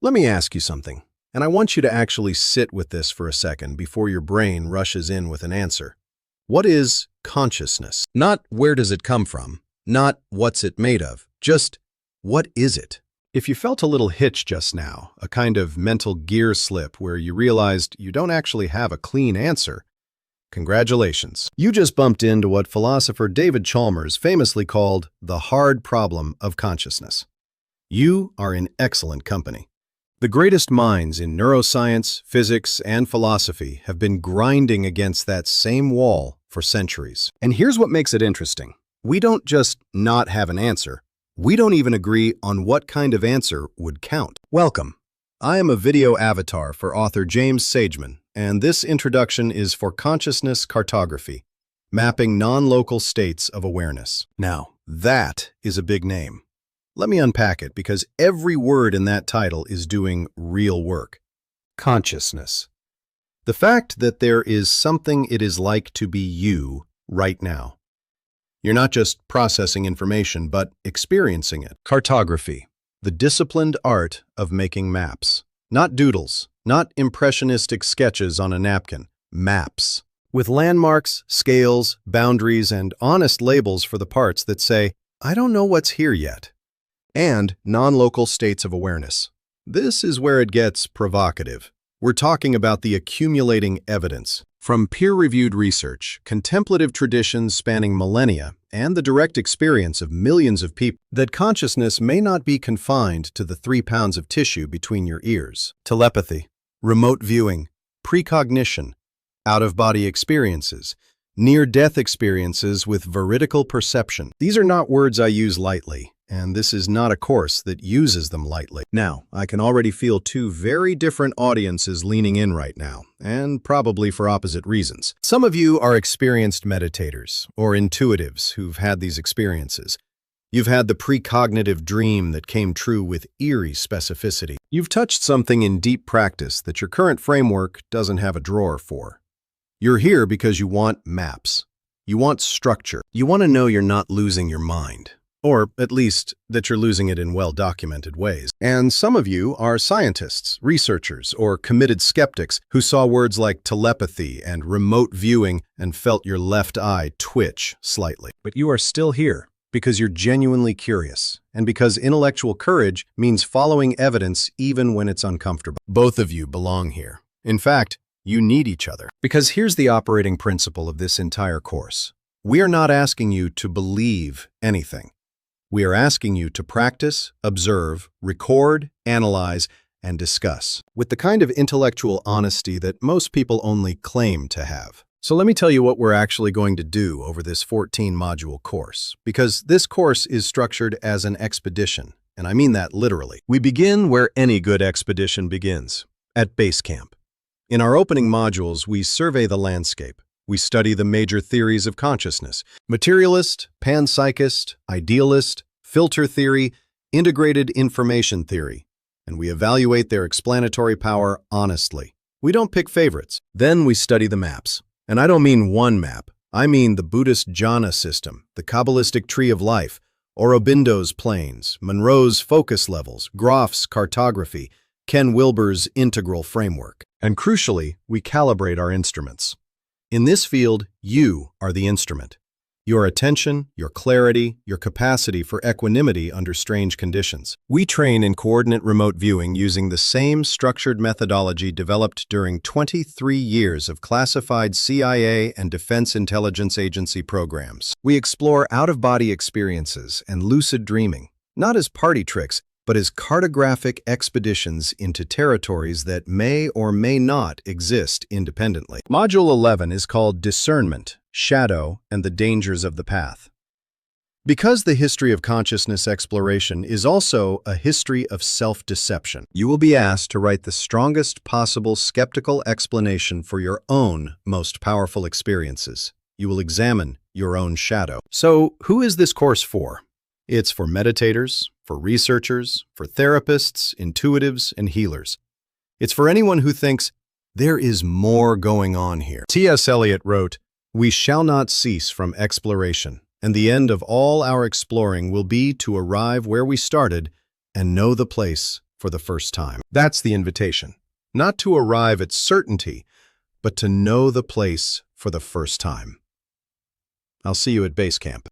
Let me ask you something, and I want you to actually sit with this for a second before your brain rushes in with an answer. What is consciousness? Not where does it come from, not what's it made of, just what is it? If you felt a little hitch just now, a kind of mental gear slip where you realized you don't actually have a clean answer, congratulations. You just bumped into what philosopher David Chalmers famously called the hard problem of consciousness. You are in excellent company. The greatest minds in neuroscience, physics, and philosophy have been grinding against that same wall for centuries. And here's what makes it interesting. We don't just not have an answer. We don't even agree on what kind of answer would count. Welcome. I am a video avatar for author James Sageman, and this introduction is for Consciousness Cartography, mapping non-local states of awareness. Now, that is a big name. Let me unpack it because every word in that title is doing real work. Consciousness. The fact that there is something it is like to be you right now. You're not just processing information, but experiencing it. Cartography, the disciplined art of making maps. Not doodles, not impressionistic sketches on a napkin, maps. With landmarks, scales, boundaries, and honest labels for the parts that say, I don't know what's here yet. And non-local states of awareness. This is where it gets provocative. We're talking about the accumulating evidence from peer-reviewed research, contemplative traditions spanning millennia, and the direct experience of millions of people that consciousness may not be confined to the 3 pounds of tissue between your ears. Telepathy, remote viewing, precognition, out-of-body experiences, near-death experiences with veridical perception. These are not words I use lightly. And this is not a course that uses them lightly. Now, I can already feel 2 very different audiences leaning in right now, and probably for opposite reasons. Some of you are experienced meditators or intuitives who've had these experiences. You've had the precognitive dream that came true with eerie specificity. You've touched something in deep practice that your current framework doesn't have a drawer for. You're here because you want maps. You want structure. You want to know you're not losing your mind. Or at least that you're losing it in well-documented ways. And some of you are scientists, researchers, or committed skeptics who saw words like telepathy and remote viewing and felt your left eye twitch slightly. But you are still here because you're genuinely curious, and because intellectual courage means following evidence even when it's uncomfortable. Both of you belong here. In fact, you need each other. Because here's the operating principle of this entire course. We are not asking you to believe anything. We are asking you to practice, observe, record, analyze, and discuss with the kind of intellectual honesty that most people only claim to have. So let me tell you what we're actually going to do over this 14-module course, because this course is structured as an expedition, and I mean that literally. We begin where any good expedition begins, at base camp. In our opening modules, we survey the landscape. We study the major theories of consciousness: materialist, panpsychist, idealist, filter theory, integrated information theory, and we evaluate their explanatory power honestly. We don't pick favorites. Then we study the maps. And I don't mean one map. I mean the Buddhist jhana system, the Kabbalistic tree of life, Aurobindo's planes, Monroe's focus levels, Groff's cartography, Ken Wilber's integral framework. And crucially, we calibrate our instruments. In this field, you are the instrument. Your attention, your clarity, your capacity for equanimity under strange conditions. We train in coordinate remote viewing using the same structured methodology developed during 23 years of classified CIA and Defense Intelligence Agency programs. We explore out-of-body experiences and lucid dreaming, not as party tricks, but as cartographic expeditions into territories that may or may not exist independently. Module 11 is called Discernment, Shadow, and the Dangers of the Path. Because the history of consciousness exploration is also a history of self-deception, you will be asked to write the strongest possible skeptical explanation for your own most powerful experiences. You will examine your own shadow. So, who is this course for? It's for meditators, for researchers, for therapists, intuitives, and healers. It's for anyone who thinks, there is more going on here. T.S. Eliot wrote, "We shall not cease from exploration, and the end of all our exploring will be to arrive where we started and know the place for the first time. That's the invitation. Not to arrive at certainty, but to know the place for the first time. I'll see you at base camp.